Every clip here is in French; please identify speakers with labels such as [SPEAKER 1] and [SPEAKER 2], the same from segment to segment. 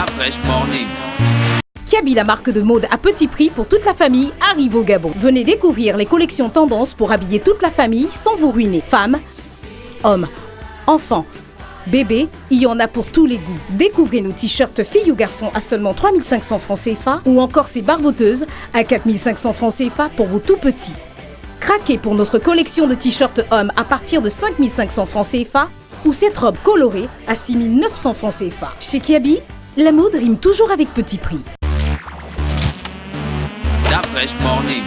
[SPEAKER 1] Fresh Morning.
[SPEAKER 2] Kiabi, la marque de mode à petit prix pour toute la famille, arrive au Gabon. Venez découvrir les collections tendances pour habiller toute la famille sans vous ruiner. Femmes, hommes, enfants, bébés, il y en a pour tous les goûts. Découvrez nos t-shirts filles ou garçons à seulement 3500 francs CFA ou encore ces barboteuses à 4500 francs CFA pour vos tout petits. Craquez pour notre collection de t-shirts hommes à partir de 5500 francs CFA ou cette robe colorée à 6900 francs CFA. Chez Kiabi, la mode rime toujours avec petit prix.
[SPEAKER 1] Fresh Morning.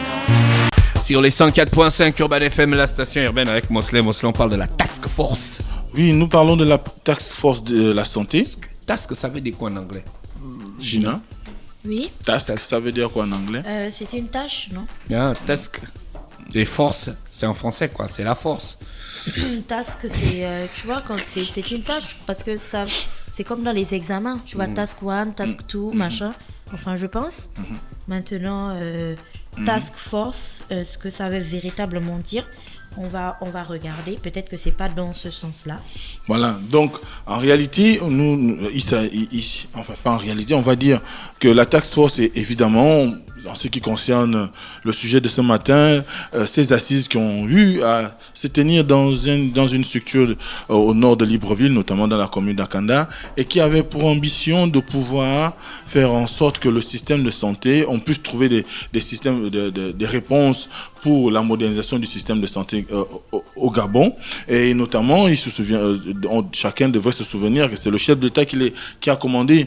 [SPEAKER 3] Sur les 104.5 Urban FM, la station urbaine avec Mosley. Mosley, on parle de la Task Force.
[SPEAKER 4] Oui, nous parlons de la Task Force de la santé.
[SPEAKER 3] Task, ça veut dire quoi en anglais?
[SPEAKER 4] Gina?
[SPEAKER 5] Oui.
[SPEAKER 4] Task, ça veut dire quoi en anglais?
[SPEAKER 5] C'était une tâche, non?
[SPEAKER 3] Ah, task. Les forces, c'est en français quoi, c'est la force.
[SPEAKER 5] Une task, c'est, tu vois, quand c'est une tâche, parce que ça, c'est comme dans les examens, tu vois, task 1, task 2, machin. Enfin, je pense. Maintenant, task force, ce que ça veut véritablement dire, on va regarder. Peut-être que c'est pas dans ce sens-là.
[SPEAKER 4] Voilà. Donc, en réalité, enfin, pas en réalité, on va dire que la task force est évidemment, en ce qui concerne le sujet de ce matin, ces assises qui ont eu à se tenir dans une structure au nord de Libreville, notamment dans la commune d'Akanda, et qui avait pour ambition de pouvoir faire en sorte que le système de santé, on puisse trouver des systèmes, des réponses pour la modernisation du système de santé au Gabon. Et notamment, il se souvient, chacun devrait se souvenir que c'est le chef d'État qui a commandé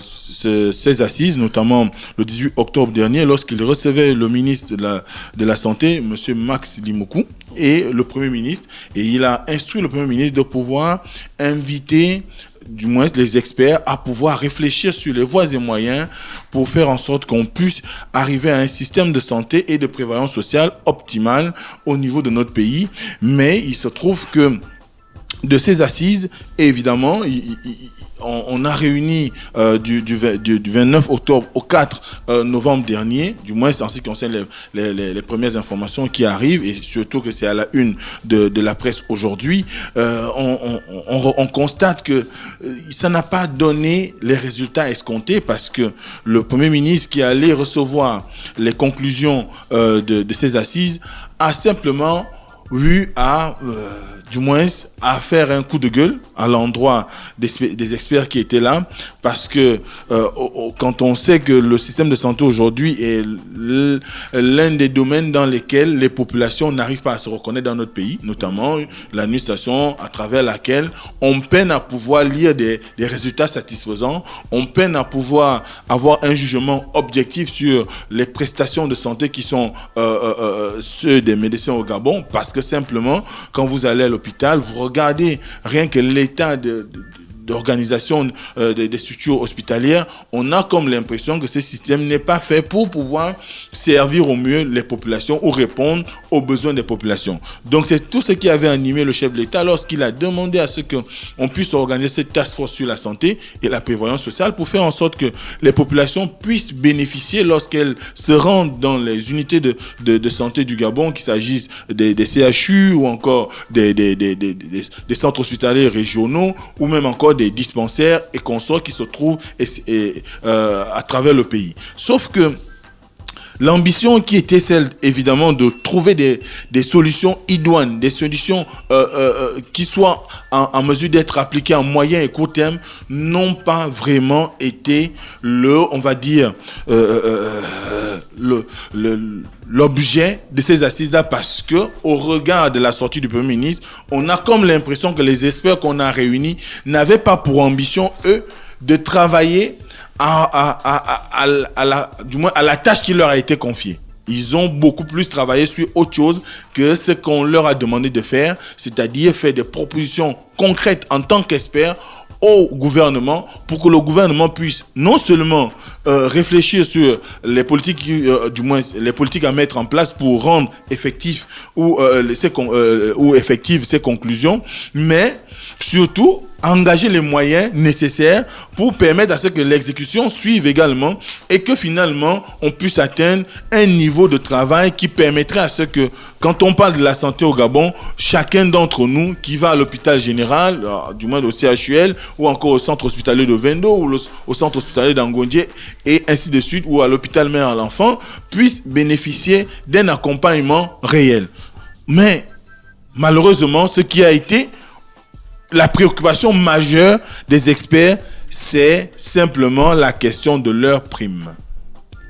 [SPEAKER 4] ces assises, notamment le 18 octobre dernier, lorsqu'il recevait le ministre de la Santé, monsieur Max Limoukou, et le Premier ministre. Et il a instruit le Premier ministre de pouvoir inviter du moins les experts à pouvoir réfléchir sur les voies et moyens pour faire en sorte qu'on puisse arriver à un système de santé et de prévoyance sociale optimal au niveau de notre pays. Mais il se trouve que de ces assises, évidemment, on a réuni du 29 octobre au 4 novembre dernier, du moins en ce qui concerne les premières informations qui arrivent, et surtout que c'est à la une de la presse aujourd'hui, on constate que ça n'a pas donné les résultats escomptés, parce que le Premier ministre qui allait recevoir les conclusions de ces assises a simplement eu du moins à faire un coup de gueule à l'endroit des experts qui étaient là, parce que quand on sait que le système de santé aujourd'hui est l'un des domaines dans lesquels les populations n'arrivent pas à se reconnaître dans notre pays, notamment l'administration à travers laquelle on peine à pouvoir lire des résultats satisfaisants, on peine à pouvoir avoir un jugement objectif sur les prestations de santé qui sont ceux des médecins au Gabon, parce que simplement quand vous allez à l'hôpital, vous regardez rien que l'état d'organisation des structures hospitalières, on a comme l'impression que ce système n'est pas fait pour pouvoir servir au mieux les populations ou répondre aux besoins des populations. Donc c'est tout ce qui avait animé le chef de l'État lorsqu'il a demandé à ce qu'on puisse organiser cette task force sur la santé et la prévoyance sociale pour faire en sorte que les populations puissent bénéficier lorsqu'elles se rendent dans les unités de santé du Gabon, qu'il s'agisse des CHU ou encore des centres hospitaliers régionaux ou même encore des dispensaires et consorts qui se trouvent à travers le pays. Sauf que l'ambition qui était celle, évidemment, de trouver des solutions idoines, des solutions qui soient en mesure d'être appliquées en moyen et court terme, n'ont pas vraiment été on va dire, l'objet de ces assises-là, parce que au regard de la sortie du Premier ministre, on a comme l'impression que les experts qu'on a réunis n'avaient pas pour ambition, eux, de travailler du moins à la tâche qui leur a été confiée. Ils ont beaucoup plus travaillé sur autre chose que ce qu'on leur a demandé de faire, c'est-à-dire faire des propositions concrètes en tant qu'experts au gouvernement, pour que le gouvernement puisse non seulement réfléchir sur les politiques, du moins les politiques à mettre en place pour rendre effectif ou effectives ces conclusions, mais surtout engager les moyens nécessaires pour permettre à ce que l'exécution suive également et que finalement on puisse atteindre un niveau de travail qui permettrait à ce que quand on parle de la santé au Gabon, chacun d'entre nous qui va à l'hôpital général, du moins au CHUL ou encore au centre hospitalier de Vendo ou au centre hospitalier d'Angondje et ainsi de suite ou à l'hôpital mère à l'enfant puisse bénéficier d'un accompagnement réel. Mais malheureusement, ce qui a été la préoccupation majeure des experts, c'est simplement la question de leur prime.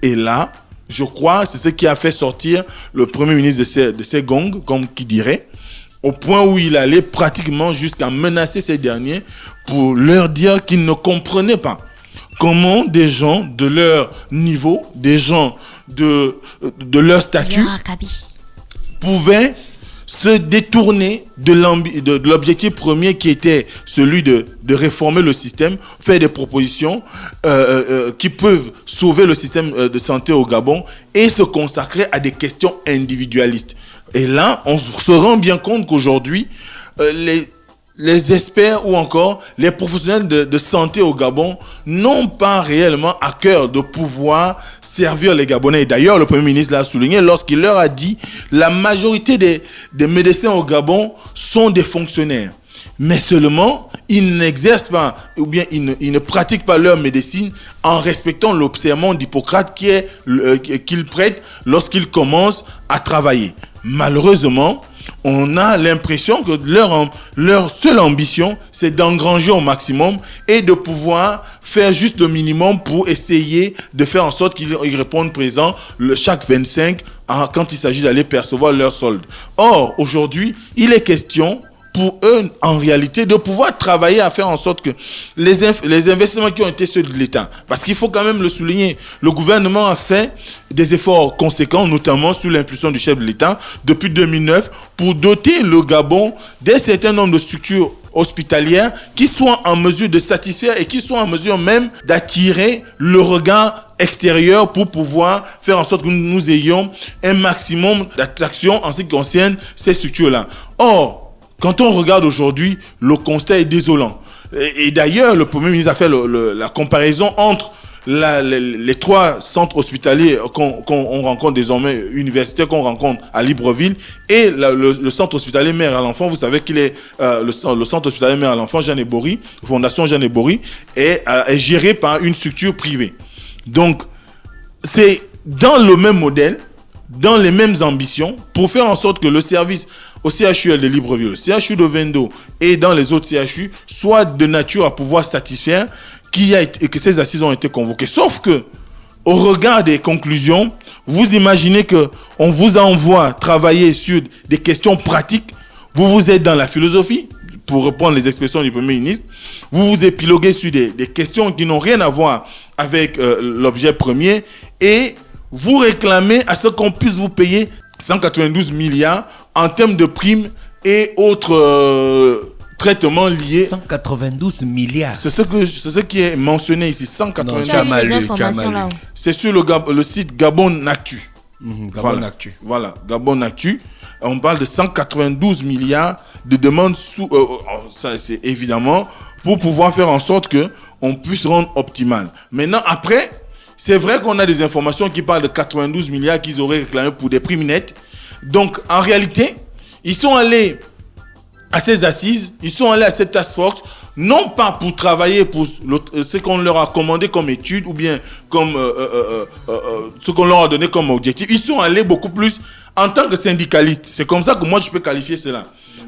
[SPEAKER 4] Et là, je crois, c'est ce qui a fait sortir le Premier ministre de ces gongs, comme qui dirait, au point où il allait pratiquement jusqu'à menacer ces derniers pour leur dire qu'ils ne comprenaient pas comment des gens de leur niveau, des gens de leur statut, pouvaient se détourner de l'objectif premier qui était celui de réformer le système, faire des propositions qui peuvent sauver le système de santé au Gabon et se consacrer à des questions individualistes. Et là, on se rend bien compte qu'aujourd'hui, les experts ou encore les professionnels de santé au Gabon n'ont pas réellement à cœur de pouvoir servir les Gabonais. Et d'ailleurs, le Premier ministre l'a souligné lorsqu'il leur a dit la majorité des médecins au Gabon sont des fonctionnaires. Mais seulement, ils n'exercent pas, ou bien ils ne pratiquent pas leur médecine en respectant le serment d'Hippocrate qu'ils prêtent lorsqu'ils commencent à travailler. Malheureusement, on a l'impression que leur seule ambition, c'est d'engranger au maximum et de pouvoir faire juste le minimum pour essayer de faire en sorte qu'ils répondent présent chaque 25 quand il s'agit d'aller percevoir leur solde. Or, aujourd'hui, il est question pour eux, en réalité, de pouvoir travailler à faire en sorte que les investissements qui ont été ceux de l'État, parce qu'il faut quand même le souligner, le gouvernement a fait des efforts conséquents, notamment sous l'impulsion du chef de l'État, depuis 2009, pour doter le Gabon d'un certain nombre de structures hospitalières qui soient en mesure de satisfaire et qui soient en mesure même d'attirer le regard extérieur pour pouvoir faire en sorte que nous ayons un maximum d'attraction en ce qui concerne ces structures-là. Or, quand on regarde aujourd'hui, le constat est désolant. Et d'ailleurs, le Premier ministre a fait la comparaison entre les trois centres hospitaliers qu'on rencontre désormais, universitaires qu'on rencontre à Libreville, et le centre hospitalier mère à l'enfant. Vous savez qu'il est le centre hospitalier mère à l'enfant, Jeanne Ebory, Fondation Jeanne Ebory, est géré par une structure privée. Donc, c'est dans le même modèle, dans les mêmes ambitions, pour faire en sorte que le service au CHUL de Libreville, au CHU de Vendo et dans les autres CHU soit de nature à pouvoir satisfaire que ces assises ont été convoquées. Sauf que, au regard des conclusions, vous imaginez que on vous envoie travailler sur des questions pratiques, vous êtes dans la philosophie, pour reprendre les expressions du Premier ministre, vous épiloguez sur des questions qui n'ont rien à voir avec l'objet premier et vous réclamez à ce qu'on puisse vous payer 192 milliards en termes de primes et autres traitements liés.
[SPEAKER 3] 192 milliards.
[SPEAKER 4] C'est ce qui est mentionné ici. 192
[SPEAKER 5] milliards.
[SPEAKER 4] C'est sur le site Gabon Actu.
[SPEAKER 3] Gabon Actu.
[SPEAKER 4] Voilà, Gabon Actu. On parle de 192 milliards de demandes ça c'est évidemment pour pouvoir faire en sorte que on puisse rendre optimal. Maintenant, après, c'est vrai qu'on a des informations qui parlent de 92 milliards qu'ils auraient réclamé pour des primes nettes. Donc, en réalité, ils sont allés à ces assises, ils sont allés à cette task force, non pas pour travailler pour ce qu'on leur a commandé comme étude ou bien comme ce qu'on leur a donné comme objectif. Ils sont allés beaucoup plus en tant que syndicalistes. C'est comme ça que moi, je peux qualifier cela.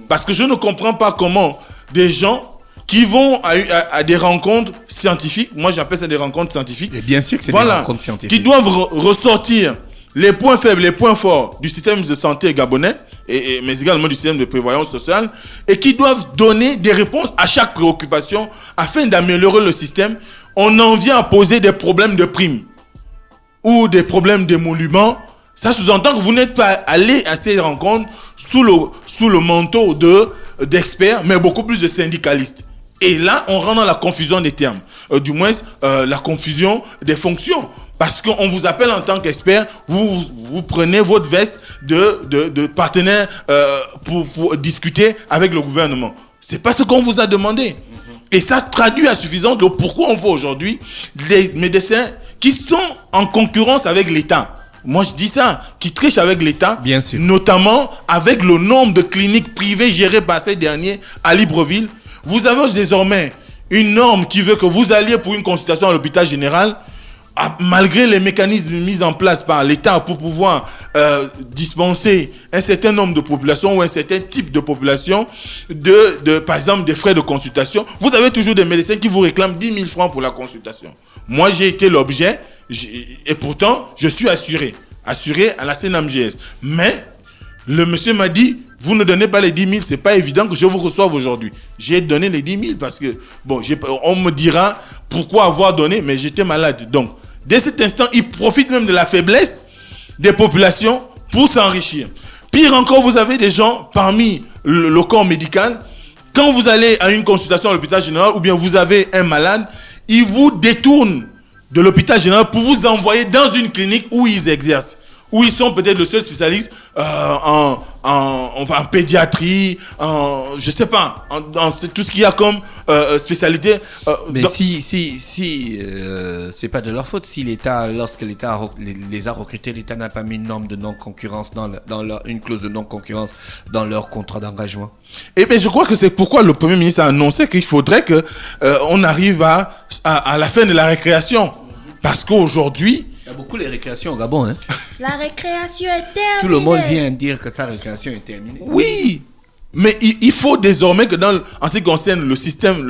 [SPEAKER 4] Parce que je ne comprends pas comment des gens qui vont à des rencontres scientifiques, moi j'appelle ça des rencontres scientifiques.
[SPEAKER 3] Et bien sûr que c'est des rencontres scientifiques.
[SPEAKER 4] Qui doivent ressortir les points faibles, les points forts du système de santé gabonais, mais également du système de prévoyance sociale, et qui doivent donner des réponses à chaque préoccupation afin d'améliorer le système. On en vient à poser des problèmes de primes ou des problèmes d'émoluments. Ça sous-entend que vous n'êtes pas allé à ces rencontres sous le manteau d'experts, mais beaucoup plus de syndicalistes. Et là, on rentre dans la confusion des termes. Du moins, la confusion des fonctions. Parce qu'on vous appelle en tant qu'expert, vous prenez votre veste de partenaire pour discuter avec le gouvernement. C'est pas ce qu'on vous a demandé. Et ça traduit à suffisance de pourquoi on voit aujourd'hui les médecins qui sont en concurrence avec l'État. Moi, je dis ça, qui trichent avec l'État.
[SPEAKER 3] Bien sûr.
[SPEAKER 4] Notamment avec le nombre de cliniques privées gérées par ces derniers à Libreville. Vous avez désormais une norme qui veut que vous alliez pour une consultation à l'hôpital général, malgré les mécanismes mis en place par l'État pour pouvoir dispenser un certain nombre de populations ou un certain type de population par exemple, des frais de consultation. Vous avez toujours des médecins qui vous réclament 10 000 francs pour la consultation. Moi, j'ai été l'objet et pourtant, je suis assuré à la CNAMGS. Mais le monsieur m'a dit, vous ne donnez pas les 10 000, c'est pas évident que je vous reçoive aujourd'hui. J'ai donné les 10 000 parce que, bon, on me dira pourquoi avoir donné, mais j'étais malade. Donc, dès cet instant, ils profitent même de la faiblesse des populations pour s'enrichir. Pire encore, vous avez des gens parmi le corps médical, quand vous allez à une consultation à l'hôpital général ou bien vous avez un malade, ils vous détournent de l'hôpital général pour vous envoyer dans une clinique où ils exercent, où ils sont peut-être le seul spécialiste en pédiatrie, je sais pas, dans tout ce qu'il y a comme spécialité.
[SPEAKER 3] Mais c'est pas de leur faute si l'État, lorsque l'État les a recrutés, l'État n'a pas mis une norme de non-concurrence une clause de non-concurrence dans leur contrat d'engagement.
[SPEAKER 4] Eh bien, je crois que c'est pourquoi le Premier ministre a annoncé qu'il faudrait que on arrive à la fin de la récréation, parce qu'aujourd'hui
[SPEAKER 3] il y a beaucoup les récréations au Gabon, hein.
[SPEAKER 5] La récréation est terminée.
[SPEAKER 3] Tout le monde vient dire que sa récréation est terminée.
[SPEAKER 4] Oui, mais il faut désormais que en ce qui concerne le système,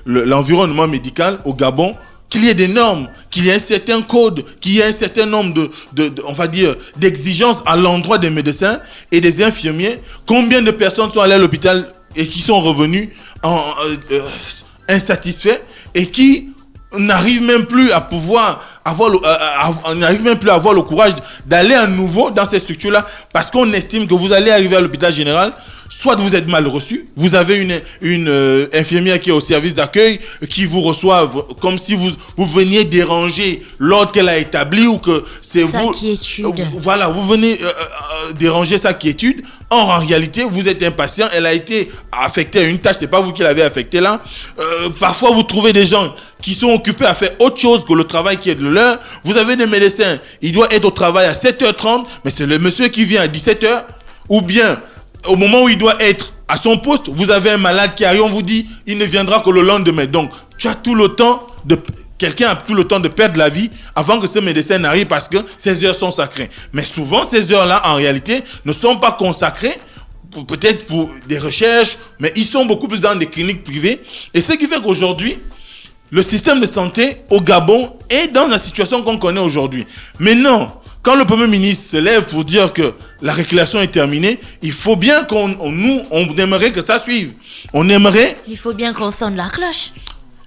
[SPEAKER 4] l'environnement médical au Gabon, qu'il y ait des normes, qu'il y ait un certain code, qu'il y ait un certain nombre on va dire, d'exigences à l'endroit des médecins et des infirmiers. Combien de personnes sont allées à l'hôpital et qui sont revenues insatisfaits et qui n'arrivent même plus à pouvoir avoir le courage d'aller à nouveau dans ces structures-là, parce qu'on estime que vous allez arriver à l'hôpital général, soit vous êtes mal reçu, vous avez une infirmière qui est au service d'accueil, qui vous reçoive comme si vous veniez déranger l'ordre qu'elle a établi, ou que c'est vous...
[SPEAKER 5] Quiétude.
[SPEAKER 4] Voilà, vous venez déranger sa quiétude. Or, en réalité, vous êtes impatient, elle a été affectée à une tâche, c'est pas vous qui l'avez affectée là. Parfois, vous trouvez des gens qui sont occupés à faire autre chose que le travail qui est de leur. Vous avez des médecins, il doit être au travail à 7h30, mais c'est le monsieur qui vient à 17h, ou bien au moment où il doit être à son poste, vous avez un malade qui arrive, on vous dit, il ne viendra que le lendemain. Donc, quelqu'un a tout le temps de perdre la vie avant que ce médecin n'arrive, parce que ces heures sont sacrées. Mais souvent, ces heures-là, en réalité, ne sont pas consacrées peut-être pour des recherches, mais ils sont beaucoup plus dans des cliniques privées. Et ce qui fait qu'aujourd'hui, le système de santé au Gabon est dans la situation qu'on connaît aujourd'hui. Maintenant, quand le Premier ministre se lève pour dire que la récréation est terminée, il faut bien on aimerait que ça suive. On aimerait...
[SPEAKER 5] Il faut bien qu'on sonne la cloche.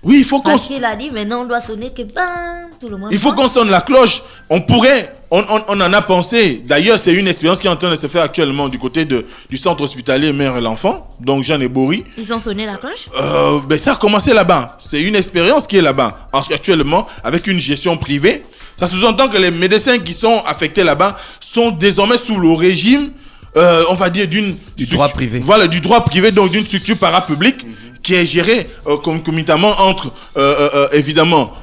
[SPEAKER 4] Oui, il faut qu'on...
[SPEAKER 5] Parce qu'il a dit, maintenant on doit sonner que bam, tout le monde...
[SPEAKER 4] Il faut qu'on sonne la cloche. On en a pensé. D'ailleurs, c'est une expérience qui est en train de se faire actuellement du côté du centre hospitalier Mère et l'Enfant, donc Jeanne et Bory.
[SPEAKER 5] Ils ont sonné la cloche?
[SPEAKER 4] Ça a commencé là-bas. C'est une expérience qui est là-bas, actuellement, avec une gestion privée. Ça sous-entend que les médecins qui sont affectés là-bas sont désormais sous le régime, on va dire, du
[SPEAKER 3] droit privé.
[SPEAKER 4] Voilà, du droit privé, donc d'une structure parapublique qui est gérée concomitamment entre, évidemment,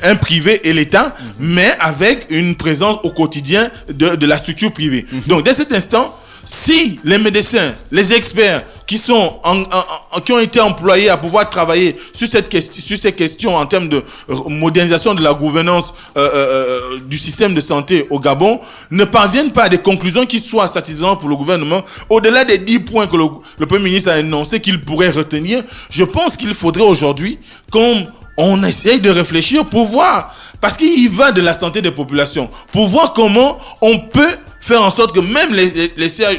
[SPEAKER 4] un privé et l'État, mais avec une présence au quotidien de la structure privée. Donc, dès cet instant, si les médecins, les experts qui ont été employés à pouvoir travailler sur ces questions en termes de modernisation de la gouvernance du système de santé au Gabon ne parviennent pas à des conclusions qui soient satisfaisantes pour le gouvernement, au-delà des 10 points que le Premier ministre a annoncé qu'il pourrait retenir, je pense qu'il faudrait aujourd'hui qu'on essaye de réfléchir pour voir, parce qu'il va de la santé des populations, pour voir comment on peut faire en sorte que même le CHU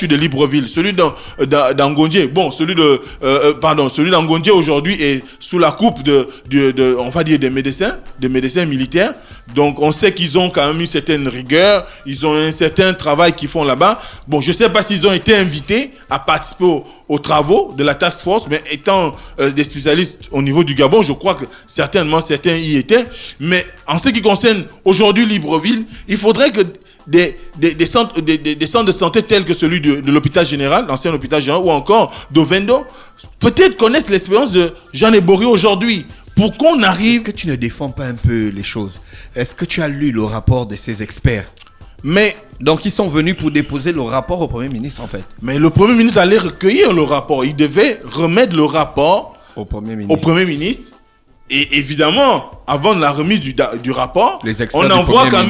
[SPEAKER 4] de Libreville, celui d'Angondje, celui d'Angondje aujourd'hui est sous la coupe on va dire des médecins militaires. Donc on sait qu'ils ont quand même une certaine rigueur, ils ont un certain travail qu'ils font là-bas. Bon, je ne sais pas s'ils ont été invités à participer aux travaux de la task force, mais étant des spécialistes au niveau du Gabon, je crois que certainement certains y étaient. Mais en ce qui concerne aujourd'hui Libreville, il faudrait que des centres de santé tels que celui de l'hôpital général, l'ancien hôpital général, ou encore d'Ovendo, peut-être connaissent l'expérience de Jean Ebory aujourd'hui. Pour qu'on arrive...
[SPEAKER 3] Est-ce que tu ne défends pas un peu les choses? Est-ce que tu as lu le rapport de ces experts?
[SPEAKER 4] Mais...
[SPEAKER 3] Donc ils sont venus pour déposer le rapport au Premier ministre en fait.
[SPEAKER 4] Mais le Premier ministre allait recueillir le rapport. Il devait remettre le rapport
[SPEAKER 3] au Premier ministre.
[SPEAKER 4] Et évidemment, avant la remise du rapport,
[SPEAKER 3] on
[SPEAKER 4] envoie quand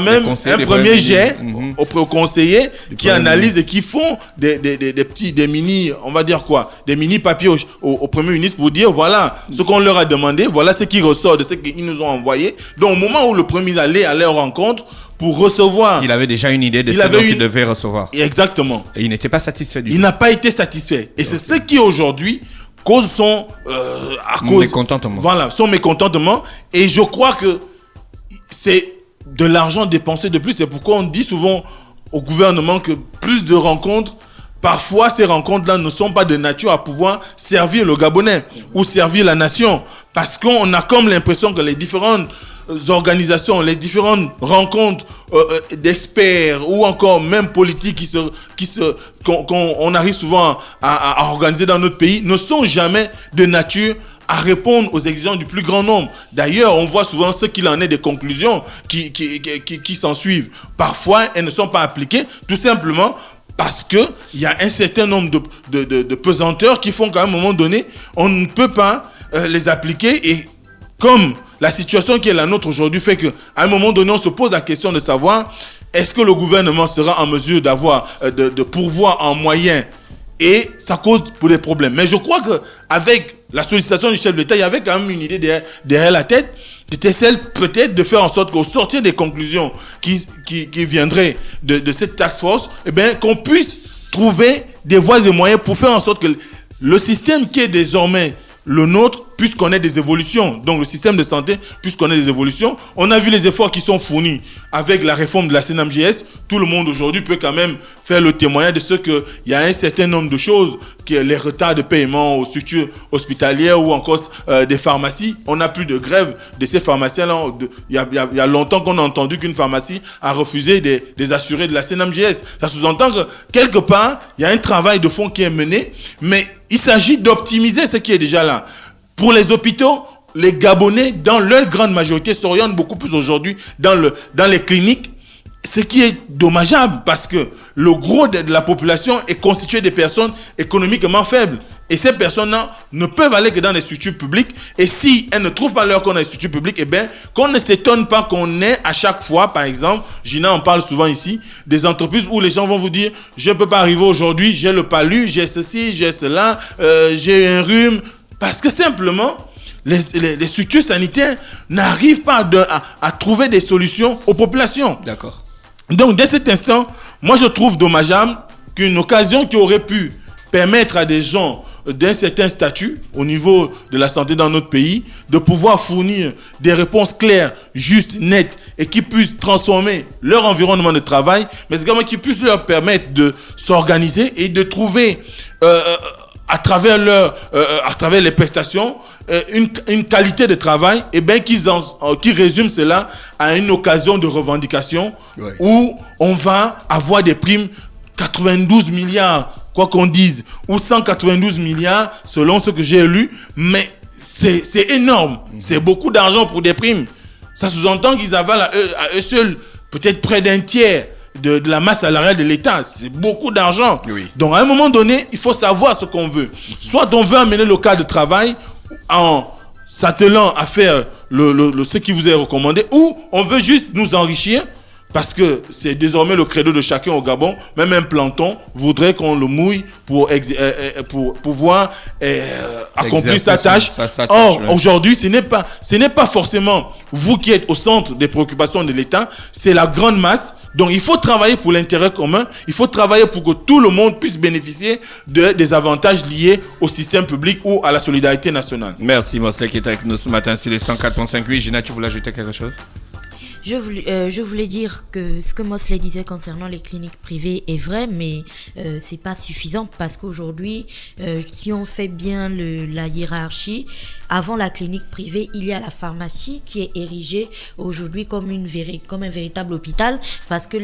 [SPEAKER 4] même un premier jet au conseiller qui analyse et qui font des mini, on va dire quoi, des mini papiers au Premier ministre pour dire voilà ce qu'on leur a demandé, voilà ce qui ressort de ce qu'ils nous ont envoyé. Donc au moment où le Premier ministre allait à leur rencontre pour recevoir,
[SPEAKER 3] il avait déjà une idée de ce dont il devait recevoir.
[SPEAKER 4] Exactement.
[SPEAKER 3] Et il n'était pas satisfait du tout.
[SPEAKER 4] Il n'a pas été satisfait. Et c'est ce qui aujourd'hui cause son
[SPEAKER 3] mécontentement.
[SPEAKER 4] Voilà, son mécontentement. Et je crois que c'est de l'argent dépensé de plus. C'est pourquoi on dit souvent au gouvernement que plus de rencontres, parfois ces rencontres-là ne sont pas de nature à pouvoir servir le Gabonais ou servir la nation. Parce qu'on a comme l'impression que les différentes organisations, les différentes rencontres d'experts ou encore même politiques qu'on arrive souvent à organiser dans notre pays ne sont jamais de nature à répondre aux exigences du plus grand nombre. D'ailleurs, on voit souvent ce qu'il en est des conclusions qui s'en suivent. Parfois, elles ne sont pas appliquées tout simplement parce qu'il y a un certain nombre de pesanteurs qui font qu'à un moment donné, on ne peut pas les appliquer. Et comme la situation qui est la nôtre aujourd'hui fait qu'à un moment donné, on se pose la question de savoir est-ce que le gouvernement sera en mesure d'avoir, de pourvoir en moyens, et ça cause pour des problèmes. Mais je crois qu'avec la sollicitation du chef de l'État, il y avait quand même une idée derrière la tête, qui était celle peut-être de faire en sorte qu'au sortir des conclusions qui viendraient de cette task force, eh bien, qu'on puisse trouver des voies et moyens pour faire en sorte que le système qui est désormais le nôtre puisse connaître des évolutions. Donc le système de santé puisse connaître des évolutions. On a vu les efforts qui sont fournis avec la réforme de la CNMJS. Tout le monde aujourd'hui peut quand même faire le témoignage de ce qu'il y a un certain nombre de choses, qui est les retards de paiement aux structures hospitalières ou encore des pharmacies. On n'a plus de grève de ces pharmaciens-là. Il y a longtemps qu'on a entendu qu'une pharmacie a refusé des assurés de la CNMJS. Ça sous-entend que quelque part, il y a un travail de fond qui est mené, mais il s'agit d'optimiser ce qui est déjà là. Pour les hôpitaux, les Gabonais, dans leur grande majorité, s'orientent beaucoup plus aujourd'hui dans les cliniques, ce qui est dommageable parce que le gros de la population est constitué de personnes économiquement faibles. Et ces personnes-là ne peuvent aller que dans les structures publiques. Et si elles ne trouvent pas leur compte dans les structures publiques, eh bien, qu'on ne s'étonne pas qu'on ait à chaque fois, par exemple, Gina en parle souvent ici, des entreprises où les gens vont vous dire, je ne peux pas arriver aujourd'hui, j'ai le palu, j'ai ceci, j'ai cela, j'ai un rhume. Parce que simplement, les structures sanitaires n'arrivent pas à trouver des solutions aux populations.
[SPEAKER 3] D'accord.
[SPEAKER 4] Donc, dès cet instant, moi, je trouve dommageable qu'une occasion qui aurait pu permettre à des gens d'un certain statut au niveau de la santé dans notre pays de pouvoir fournir des réponses claires, justes, nettes et qui puissent transformer leur environnement de travail, mais également qui puissent leur permettre de s'organiser et de trouver à travers les prestations une qualité de travail, et bien qui résume cela à une occasion de revendication, ouais, où on va avoir des primes 92 milliards, quoi qu'on dise, ou 192 milliards selon ce que j'ai lu, mais c'est énorme, c'est beaucoup d'argent pour des primes. Ça sous-entend qu'ils avalent à eux seuls peut-être près d'un tiers de la masse salariale de l'État. C'est beaucoup d'argent. Oui. Donc à un moment donné, il faut savoir ce qu'on veut. Soit on veut amener le cadre de travail en s'attelant à faire ce qui vous est recommandé, ou on veut juste nous enrichir, parce que c'est désormais le credo de chacun au Gabon. Même un planton voudrait qu'on le mouille pour pouvoir accomplir sa tâche. Or, aujourd'hui, ce n'est pas forcément vous qui êtes au centre des préoccupations de l'État, c'est la grande masse. Donc, il faut travailler pour l'intérêt commun. Il faut travailler pour que tout le monde puisse bénéficier des avantages liés au système public ou à la solidarité nationale.
[SPEAKER 3] Merci, Mosley, qui est avec nous ce matin sur les 104.5. Gina, tu voulais ajouter quelque chose?
[SPEAKER 5] Je voulais dire que ce que Mosley disait concernant les cliniques privées est vrai, mais c'est pas suffisant parce qu'aujourd'hui, si on fait bien la hiérarchie, avant la clinique privée, il y a la pharmacie qui est érigée aujourd'hui comme un véritable hôpital parce que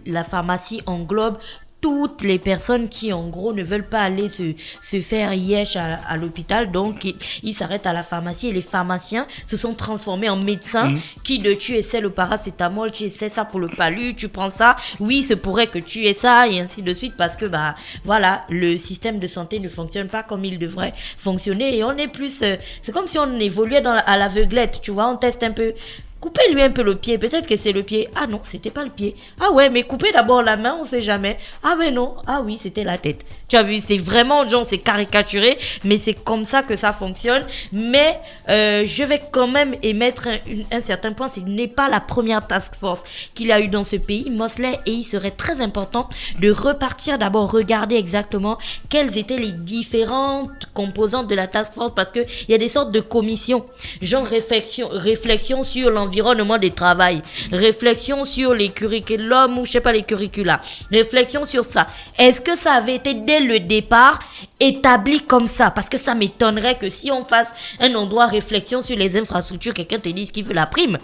[SPEAKER 5] la pharmacie englobe toutes les personnes qui en gros ne veulent pas aller se faire yesh à l'hôpital, donc ils s'arrêtent à la pharmacie et les pharmaciens se sont transformés en médecins qui de tu essaies le paracétamol, tu essaies ça pour le palu, tu prends ça, oui c'est pourrait que tu aies ça et ainsi de suite parce que bah voilà, le système de santé ne fonctionne pas comme il devrait fonctionner et on est plus c'est comme si on évoluait à l'aveuglette, tu vois, on teste un peu. Coupez-lui un peu le pied, peut-être que c'est le pied. Ah non, c'était pas le pied. Ah ouais, mais coupez d'abord la main, on sait jamais. Ah mais non, ah oui, c'était la tête. Tu as vu, c'est vraiment, genre, c'est caricaturé, mais c'est comme ça que ça fonctionne. Mais je vais quand même émettre un certain point, c'est que ce n'est pas la première task force qu'il a eu dans ce pays, Mosley, et il serait très important de repartir d'abord, regarder exactement quelles étaient les différentes composantes de la task force, parce que il y a des sortes de commissions, genre réflexion sur l'environnement du travail, réflexion sur les curriculums ou je sais pas les curricula, réflexion sur ça. Est-ce que ça avait été dès le départ établi comme ça? Parce que ça m'étonnerait que si on fasse un endroit réflexion sur les infrastructures, quelqu'un te dise qu'il veut la prime.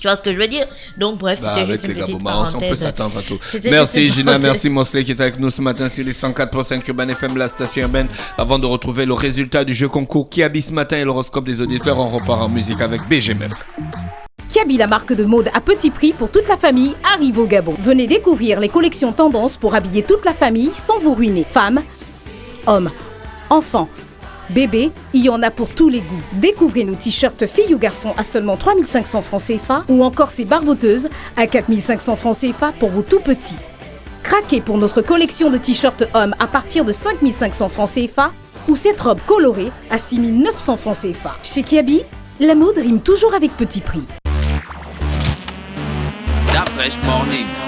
[SPEAKER 5] Tu vois ce que je veux dire? Donc bref, c'était juste une petite parenthèse.
[SPEAKER 3] On peut s'attendre à tout. Merci Gina, merci Mosley qui est avec nous ce matin sur les 104.5 Urban FM, la station urbaine. Avant de retrouver le résultat du jeu concours qui habille ce matin et l'horoscope des auditeurs, on repart en musique avec BGM.
[SPEAKER 2] Kiabi, la marque de mode à petit prix pour toute la famille, arrive au Gabon. Venez découvrir les collections tendances pour habiller toute la famille sans vous ruiner. Femmes, hommes, enfants, bébés, il y en a pour tous les goûts. Découvrez nos t-shirts filles ou garçons à seulement 3500 francs CFA ou encore ces barboteuses à 4500 francs CFA pour vos tout petits. Craquez pour notre collection de t-shirts hommes à partir de 5500 francs CFA ou cette robe colorée à 6900 francs CFA. Chez Kiabi, la mode rime toujours avec petit prix.
[SPEAKER 1] Stop Fresh Morning.